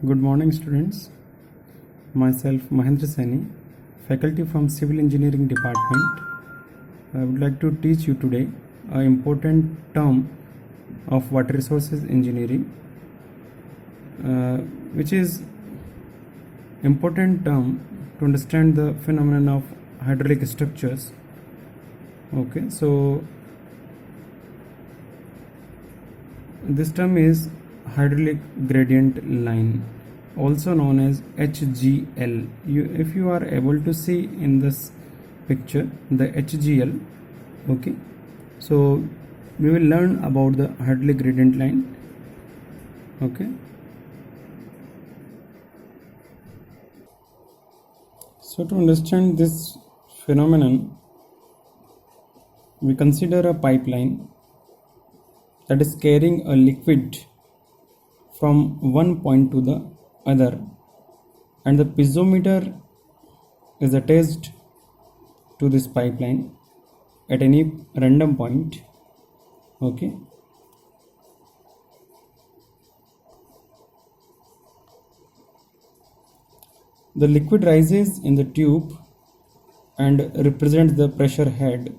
Good morning, students. Myself Mahendra Saini, faculty from Civil Engineering Department. I would like to teach you today an important term of water resources engineering, which is important term to understand the phenomenon of hydraulic structures. Okay, so this term is hydraulic gradient line, also known as HGL. If you are able to see in this picture the HGL, okay, so we will learn about the hydraulic gradient line. Okay, so to understand this phenomenon, we consider a pipeline that is carrying a liquid from one point to the other, and the piezometer is attached to this pipeline at any random point. Okay, the liquid rises in the tube and represents the pressure head,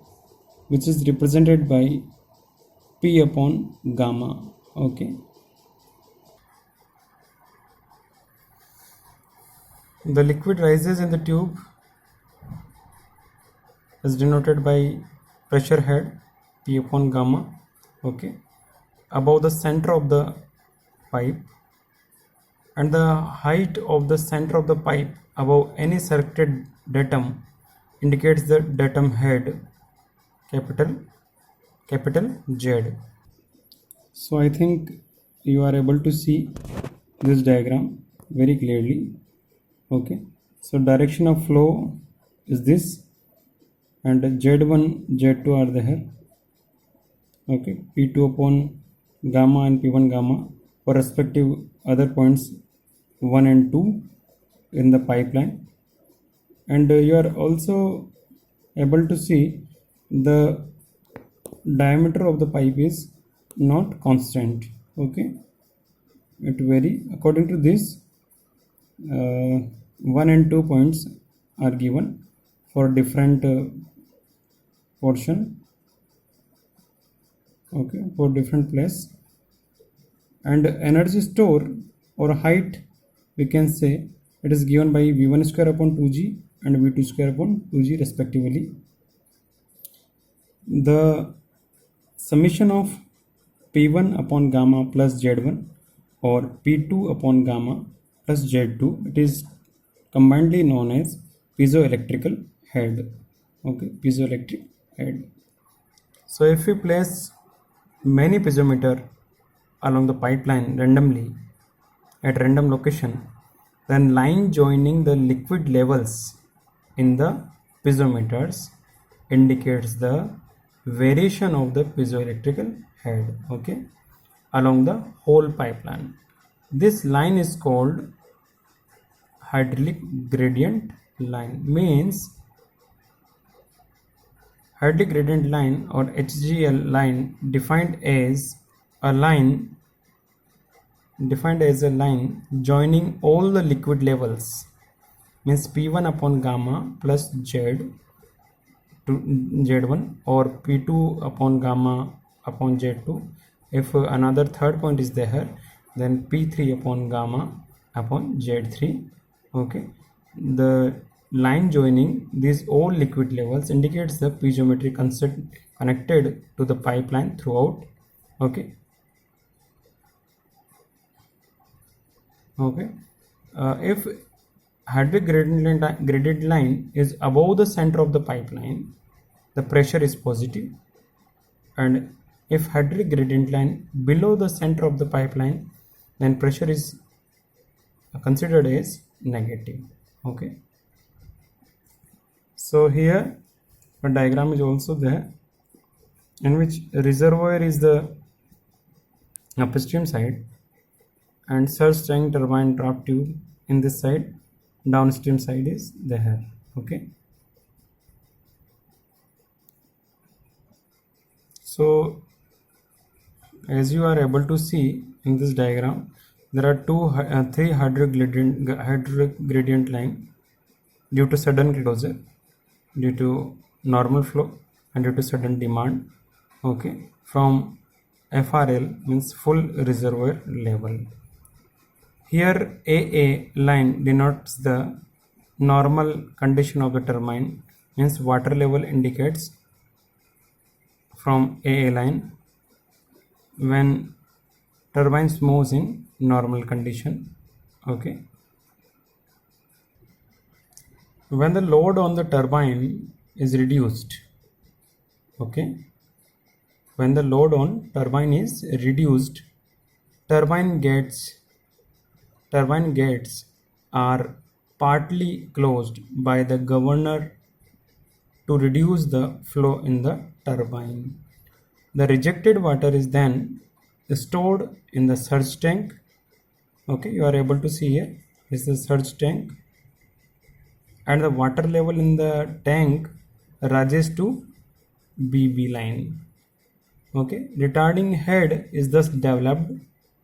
which is represented by P upon gamma. Okay, the liquid rises in the tube is denoted by pressure head P upon gamma, okay, above the center of the pipe, and the height of the center of the pipe above any selected datum indicates the datum head, capital Z. So I think you are able to see this diagram very clearly. Okay, so direction of flow is this, and Z1 Z2 are there. Okay, P2 upon gamma and P1 gamma for respective other points 1 and 2 in the pipeline, and you are also able to see the diameter of the pipe is not constant. Okay, it vary according to this. 1 and 2 points are given for different portion, okay, for different place, and energy store or height, we can say it is given by V1 square upon 2g and V2 square upon 2g respectively. The summation of P1 upon gamma plus Z1 or P2 upon gamma plus Z2, it is combinedly known as piezoelectrical head. Okay, piezoelectric head. So if we place many piezometer along the pipeline randomly at random location, then line joining the liquid levels in the piezometers indicates the variation of the piezoelectrical head, okay, along the whole pipeline. This line is called hydraulic gradient line. Means hydraulic gradient line or HGL line defined as a line joining all the liquid levels, means P1 upon gamma plus Z to Z1 or P2 upon gamma upon Z2. If another third point is there, then P3 upon gamma upon Z3. Okay, the line joining these all liquid levels indicates the piezometry concept connected to the pipeline throughout. Okay, if hydraulic gradient line is above the center of the pipeline, the pressure is positive, and if hydraulic gradient line below the center of the pipeline, then pressure is considered as negative. Okay, so here a diagram is also there in which reservoir is the upstream side and surge tank turbine draft tube in this side, downstream side is there. Okay, so as you are able to see in this diagram, there are three hydraulic gradient line due to sudden closure, due to normal flow, and due to sudden demand. Okay, from FRL means full reservoir level. Here AA line denotes the normal condition of the turbine, means water level indicates from AA line when turbines moves in normal condition. Okay, when the load on the turbine is reduced, okay, when the load on turbine is reduced, turbine gates are partly closed by the governor to reduce the flow in the turbine. The rejected water is then stored in the surge tank. Okay, you are able to see here is the surge tank, and the water level in the tank rises to BB line. Okay, retarding head is thus developed,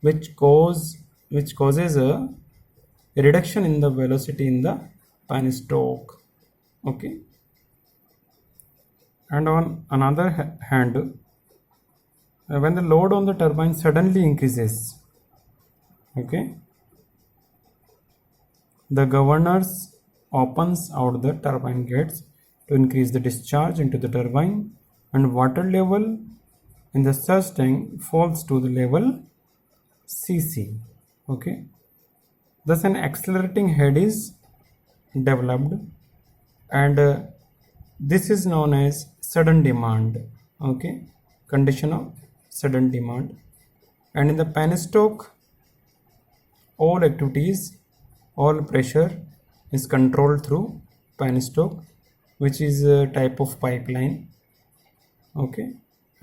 which causes a reduction in the velocity in the penstoke. Okay, and on another hand, when the load on the turbine suddenly increases, okay, the governors opens out the turbine gates to increase the discharge into the turbine, and water level in the surge tank falls to the level CC. Okay, thus an accelerating head is developed, and this is known as sudden demand. Okay, condition of sudden demand. And in the penstoke, all activities, all pressure is controlled through penstoke, which is a type of pipeline. Okay,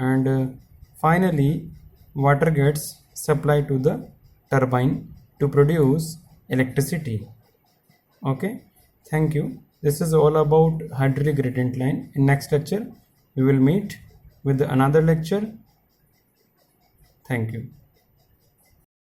and finally water gets supplied to the turbine to produce electricity. Okay, thank you. This is all about hydraulic gradient line. In next lecture we will meet with another lecture. Thank you.